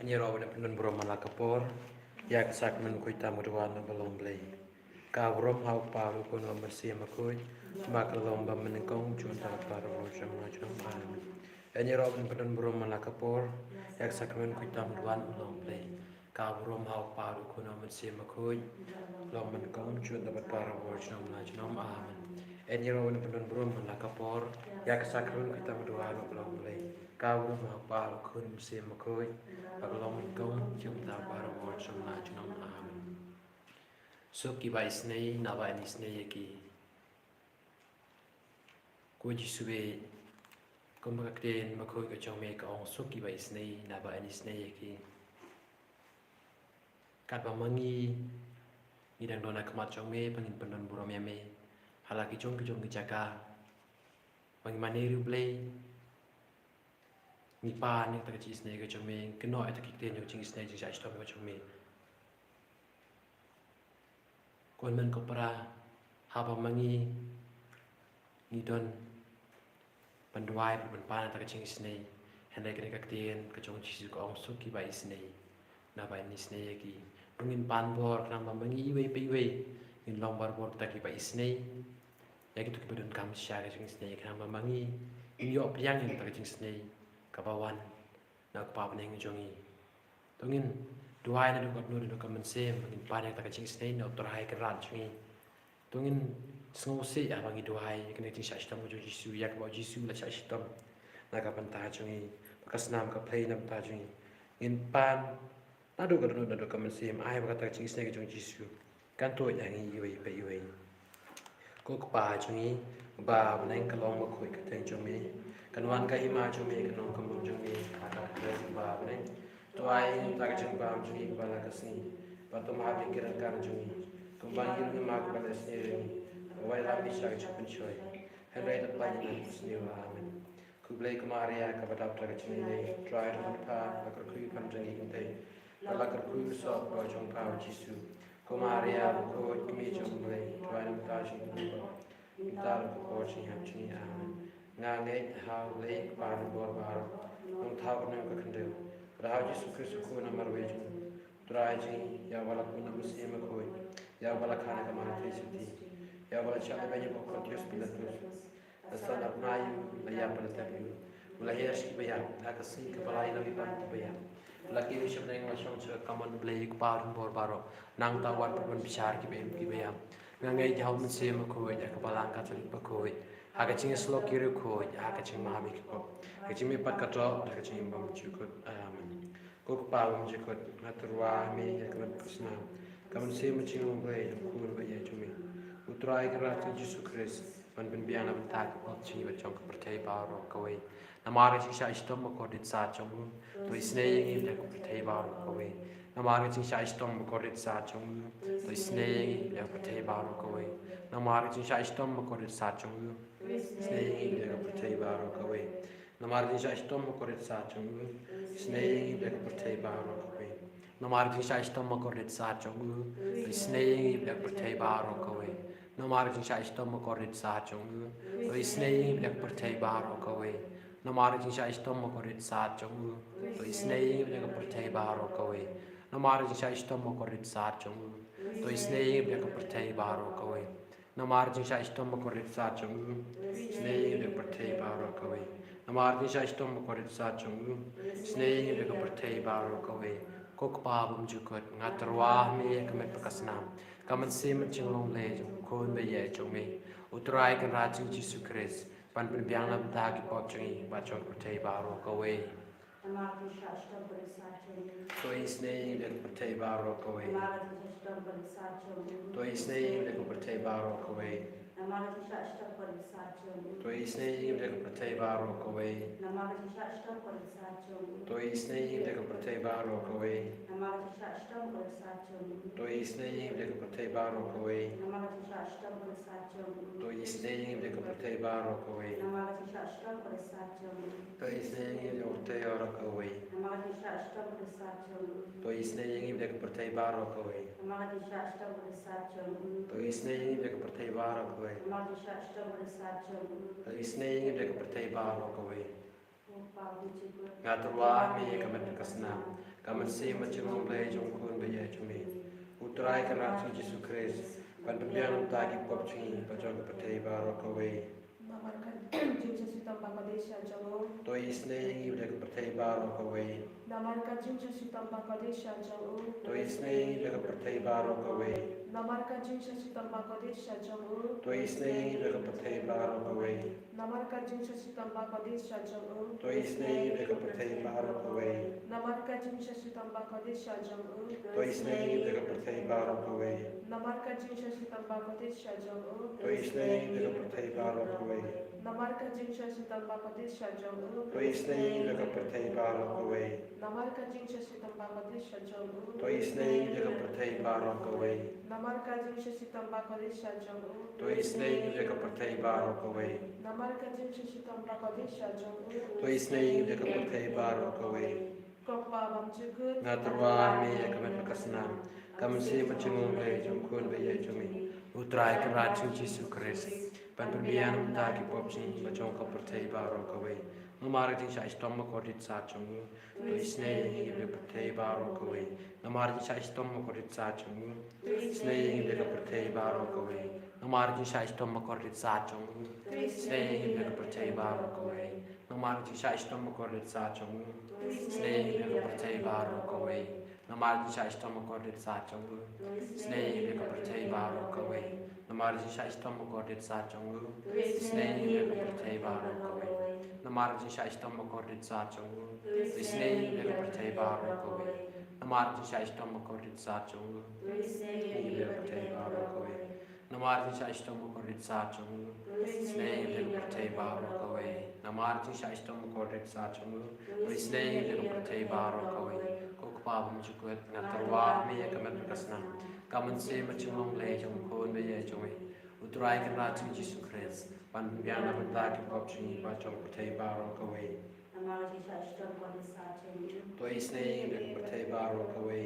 Anyirawan penun Brahma lakapor, yak sakman kuy tamudwan na balong blay. Kawrom hau palu kun wa mersia makuy, makalom ba menengkong chun talat para rojam majam amin. Anyirawan penun Brahma lakapor, yak sakman kuy tamudwan balong blay. Kawrom hau palu kun wa mersia makuy, lom menengkong chun talat para rojam majam amin. Anyirawan penun Brahma lakapor, yak sakman kuy tamudwan balong blay. Kawrom hau palu kun mersia makuy, Paglong kong chung ta para war chung na chung amen. So ki ba isnei na ba isnei ki. Ko jisube ko makakten makoy ka chung me ka ong so ki ba isnei na ba isnei ki. Kat ba mangi ni dang dona kamat chung me pangin panon buram ya me. Halaki chung ki jaka. Bang maniru play ni pa ni ta chi snake chung me kno ai ta ki ten chung snake chi sai stop chung me kon men ko para ha ba mangi ni don pandwai ban pa ta chi snake han dai ka ten ka chung chi ko ong su ki bai snake na bai ni snake ki pungin pan bor nang ba mangi wei pe wei in long bar bor ta ki bai snake ya ki tu ki don kam sha ka chung snake nang ba mangi yo priang ni ta chi snake kabawan nak pa peneng jongi tungin duai na dukot nur dukot mensem ngin pa yang tak cing snei no torai kerat jongi tungin sngose ya bagi duai kena cing sha stam jo jisu yak ba jisu la sha stam nak pan ta jongi bekas nam ka play nam ta jongi ngin pan na dukot nur dukot mensem ai ba tak cing snei jong jisu kan to yang i wei pe wei ko pa jongi ba peneng kalong ma khoi ka teng jongi kan wan ka ima chung me kan ong kam chung me aka kres ba ne to ai ta ka chung ba chung me ba la ka sni ba to ma bi kiran kan chung me kum ban gil ma ka ba sni re wai la bi sha chung pen choi han rai da ba ni sni wa amen ku blai ku maria ka ba ta ka chung me try to pa la ka ku kan chung me te la ka ku so ba chung pa jisu ku maria ko mi chung me try to ta chung me ta ko chi ha chung amen ngangai hau le par bor bar nong thau nang ka khande rao jisu kristu ko na marwe ju traji ya wala ko na musi ma ko ya wala khana ka ma thai siti ya wala cha ba ni ko ko tius pilatus asal apnayu la ya pala tabi wala ya shi ba ya la ka si ka balai na bi pan ba ya la ki wi shabdai ma shong cha kaman ble ik par bor baro nang ta wat pun bichar ki ba ya ngangai jauh musi ma ko ya ka balang ka chali ba ko haka ching slow kiru ko haka ching mahami ko ka ching me pat ka to ka ching bam chu ko amen ko pa bam chu ko naturwa me ya ka krisna kam se mu ching mo bai ko no ba ya chu me utrai ka rat jisu kris pan bin biana ban ta ko ching ba chong ka pertai ba ro ko we namare chi sha istom ko dit sa chong to isne yeng ya ko pertai ba ro ko we namare chi sha istom ko dit sa chong to isne yeng ya ko pertai ba ro ko we namare chi sha istom ko dit sa chong Snei dia percaya baru kawe. Namar di saya istom makorit sa chungu. Snei dia percaya baru kawe. Namar di saya istom makorit sa chungu. Snei dia percaya baru kawe. Namar di saya istom makorit sa chungu. Snei dia percaya baru kawe. Namar di saya istom makorit sa chungu. Snei dia percaya baru kawe. Namar di saya istom makorit sa chungu. Snei dia percaya baru kawe. Namar jing sha istom makorit sa chungu snei de pertei baro kawe namar jing sha istom makorit sa chungu snei de pertei baro kawe kok pa bum jukot ngatrwa me kamet pakasnam kaman sim chinglong le kon be ye chungme utrai kan ra jing jisu kris pan pen biang lam ta ki pop chingi ba chon pertei baro kawe to isnei de pertei baro kawe to isnei de pertei baro kawe to isnei de pertei baro kawe to isnei de pertei baro kawe to isnei de pertei baro kawe to isnei de pertei baro kawe to isnei de pertei baro kawe to isnei de pertei baro kawe to isnei de pertei baro kawe to isnei de pertei baro kawe ngaturwa me kamet kasna kamansi macam play jong kun baya jome utrai kana tu Yesus Kristus pan pembiang ta ki pop chingi pajong patei baro kawe Namarkan jingsa sitam bakadesha jango. to isne ngi udah patei baro kawe Namarkan jingsa sitam bakadesha jango. to isne ngi udah patei baro kawe Namarkan jingsa sitam bakadesha jango. to isne ngi udah patei baro kawe Namarkan jingsa sitam bakadesha jango. to isne ngi udah patei baro kawe Namarkan jingsa sitam bakadesha jango. to isne ngi udah patei baro kawe Namarkan jingsa sitam bakadesha jango. to isne ngi udah patei baro kawe Namarkan jingsa sitam bakadesha jango. to isne ngi udah patei baro kawe Namarkan jingsa sitam bakadesha jango. to isne ngi udah patei baro kawe Namarkan jingsa sitam bakadesha jango. to isne ngi udah patei baro kawe Namarkan jingsa sitam bakadesha jango. to isne ngi udah patei baro kawe Kokpa bam jukut. ngaturwa me kamen makasnam kamansi macam play jong kun baya jome utrai kana tu Yesus Kristus pan pembiang ta ki pop chingi pajong patei baro kawe Namara ting sa istom mo kodit sa chungu to isne ngi udah patei baro kawe namara ting sa istom mo kodit sa chungu isne ngi udah patei baro kawe namara ting sa istom mo kodit sa chungu isne ngi udah patei baro kawe namara ting sa istom mo kodit sa chungu isne ngi udah patei baro kawe namara ting sa istom mo kodit sa chungu isne ngi udah patei baro kawe namara ting sa istom mo kodit sa chungu isne ngi udah patei baro kawe namara ting sa istom mo kodit sa chungu isne ngi udah patei baro kawe namara ting sa istom mo kodit sa chungu isne ngi udah patei baro kawe namara ting sa istom mo kodit sa chungu isne ngi udah patei baro kawe namara ting sa istom mo kodit sa chungu isne ngi udah patei baro kawe kokpa bam jukut ngatarwa me kamen kasnam kamansi macam play jong kun baya jome utrai kana tu Yesus Kristus pan biang na benda ki pop chingi pa chong patei baro kawe to isne ngi patei baro kawe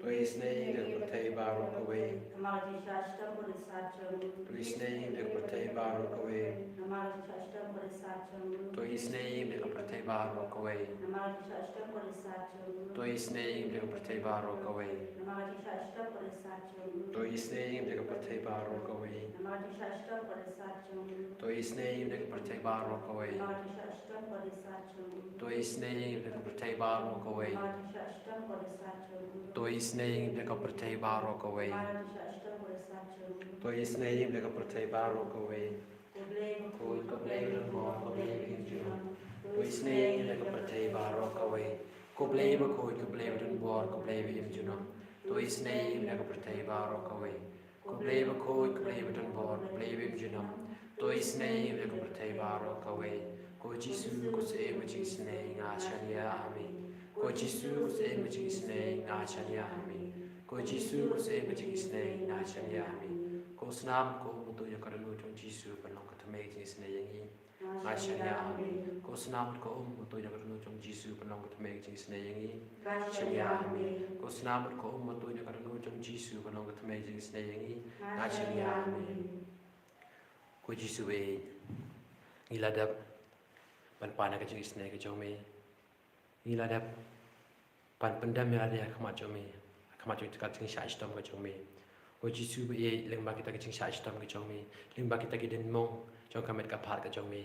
to isne ngi patei baro kawe to isne ngi patei baro kawe to isne ngi patei baro kawe to isne ngi patei baro kawe to isne ngi patei baro kawe to isne ngi patei baro kawe to isne ngi patei baro kawe to isne ngi patei baro kawe to isne ngi patei baro kawe koi ko play ko play to isne ngi patei baro kawe ko play ba ko play dun bor ko play im juno to isne ngi patei baro kawe ko play ba ko play dun bor play im juno to isne ngi patei baro kawe ko Yesu ko se ma jisne nga chania amen ko Yesu ko se ma jisne nga chania amen ko Yesu ko se ma jisne nga chania amen ko snam ko mutu ya karanu jong Yesu panong katame jisne yangi nga chania amen ko snam ko mutu ya karanu jong Yesu panong katame jisne yangi chania amen ko snam ko mutu ya karanu jong Yesu panong katame jisne yangi nga chania amen ko Yesu e iladap pan pana ka jisne ka jome iladap pan pendam ya ada khamat jome khamat jome ka ting sha istom ka jome ko Yesu be lengba kita ka ting sha istom ka jome lengba kita ki den mong jong kamet ka phar ka jome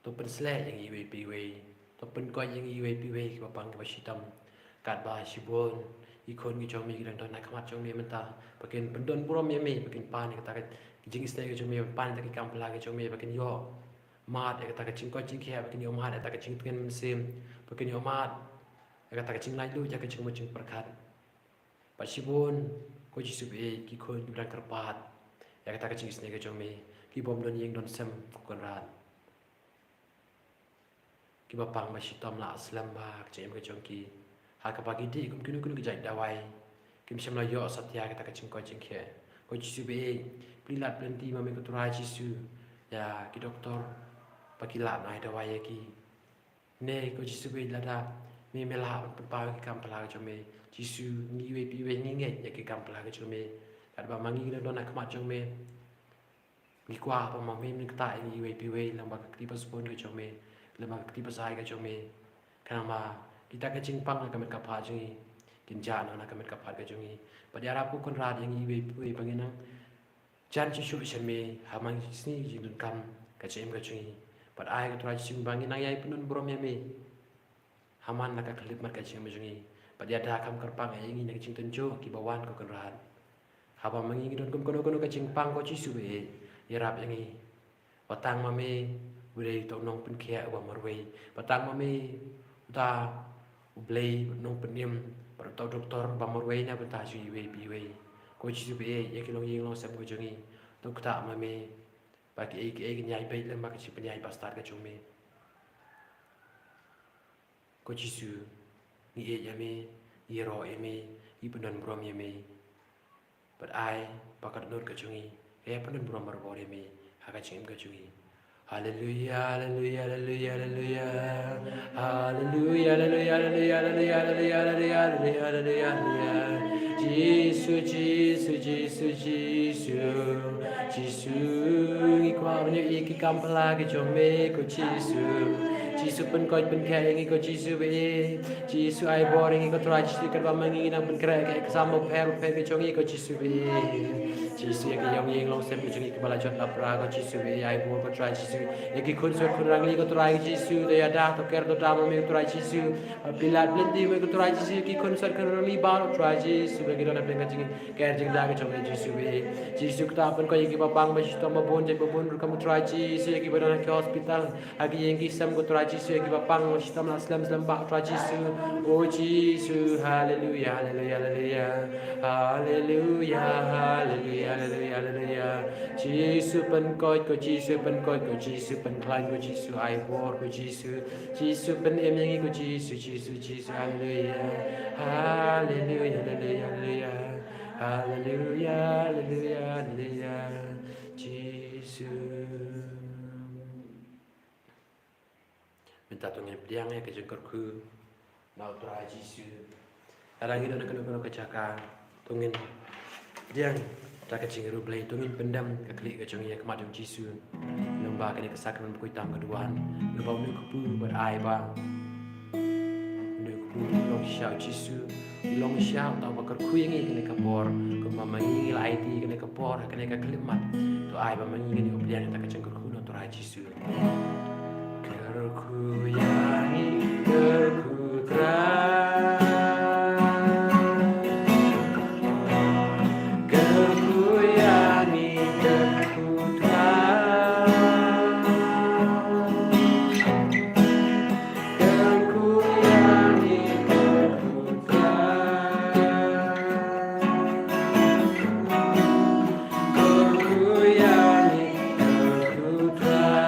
to pen sle yang iwe pi we to pen ko yang iwe pi we ka pang ka shitam kat ba shibon ikon ki jome ki dan na khamat jome menta pakin pendon prom ye me pakin pan ka ta ka jing isne ka jome pan ta ki kampla ka jome pakin yo mat ka ta ka ching ko ching khe pakin yo mat ta ka ching tuen men sim pakin yo mat ka ta ka ching lai lu ja ka ching mo ching prakhat pa shibon ko Yesu be ki khon ki dan karpat ya ka ta ka ching isne ka jome ki bom don yeng don sem kon rat ki ba pang ma shitam la aslam ba jem ka jong ki ha ka pagi di kum kinu ki jai dawai kim shem la yo satya ka ta ka ching ko ching khe ko Yesu be plilat plenty ma me ko turai Yesu ya ki doktor pakila nai dawai ki ne ko Yesu be la da me me la pa ki kam pala ka jome Yesu ni we pi we ni nge ya ki kam pala ka jome ka ba mangi na don na kma jome ni kwa pa ma me ni ta ni we pi we lang ba ki pas pon ka jome lemah keti pasai ka jongi kanama kita ka jingpang na kamet kapha jongi kinja na kamet kapha ka jongi padiara pu kon rad yang i we panginang jan chi shu shen me hamang sni jin kam ka chem ka jongi pad ai ka tra chi bangin nang yai punun brom ya me haman na ka klip mat ka chem jongi padiara da kam karpang ai ngi na ching tenjo ki bawan ko kon rad haba mangi don kum kono ka jingpang ko chi su be yarap yang i patang mame udah itu nong penkia wa marway patang mame uta ublay nong penim per tau doktor ba marway na benta sui we bi we ko chi be ya ki long ying long sam ko jongi to kta mame ba ki e nyai be le ma ki penyai pastar ka chome ko chi su ni e ya me ye ro e me i penon brom ye me but ai pakat not ka chongi e penon brom mar bo me haka chim ka chongi Hallelujah, hallelujah, hallelujah, hallelujah. Hallelujah, hallelujah, hallelujah, hallelujah, hallelujah, hallelujah, hallelujah, hallelujah. Jesus, Jesus, Jesus, Jesus. Jesus, ikaw niyo ikikam palagi jome ko Jesus. Jesus pen koi pen kaya ngi ko Jesus be. Jesus ai boring ko try Jesus kan mangi nang pen kaya kaya kasama per ke jongi ko Jesus be. Jesus yang yang yang long sem jongi ke bala jot apra ko Jesus be ai bo ko try Jesus. Yaki kun so kun rangli ko try Jesus de ada to ker do dama me try Jesus. Bilat blendi me ko try Jesus ki kun so kun rangli ba try Jesus be gidana pen ka jingi ker jing da ko jongi Jesus be. Jesus ta pen ko yaki babang ma Jesus to ma bon je bon kam try Jesus yaki badana ke hospital agi yang ki sam ko try Jesus yaki babang ma Jesus Islam ba try Jesus. Oh Jesus, hallelujah, hallelujah, hallelujah. Hallelujah, hallelujah, hallelujah, hallelujah. Jesus pen koi ko Jesus pen koi ko Jesus pen klein ko Jesus ai bor ko Jesus. Jesus pen em yang ko Jesus, Jesus, Jesus, hallelujah. Hallelujah, hallelujah, hallelujah. Hallelujah, hallelujah, hallelujah. Jesus. Minta tunggu pediang ya ke jengkor ku mau try Jesus. Kadang kita nak kena kecaka tungin pediang tak kecing rublay tungin pendam ke klik ke jongi ya kemadum Jesus. Lomba kena kesakan berkuit tam keduaan. Lomba unu kupu berai ba. Unu kupu long xiao Jesus. Long xiao tau bakar kuing kena kapor. Kemama ngi la IT kena kapor kena ke kelimat. Tu ai ba mangi ni pediang tak kecing ku no try Jesus. Kerku yangi kerku terang Kerku yangi kerku terang Kerku yangi kerku terang Kerku yangi kerku terang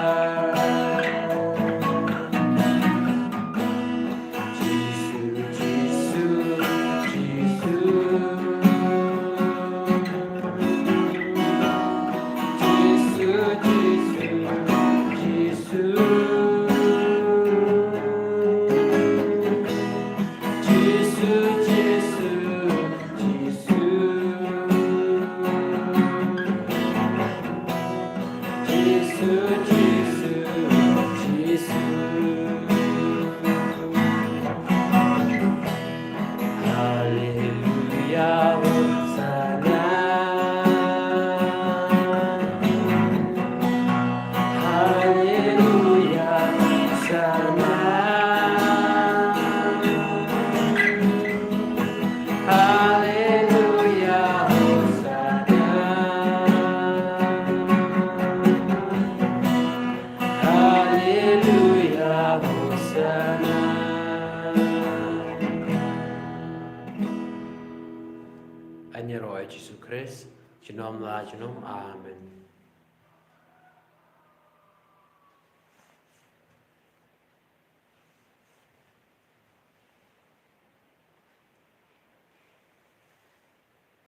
Anh nhớ rồi Jesus Christ, chỉ nom là chỉ nom Amen.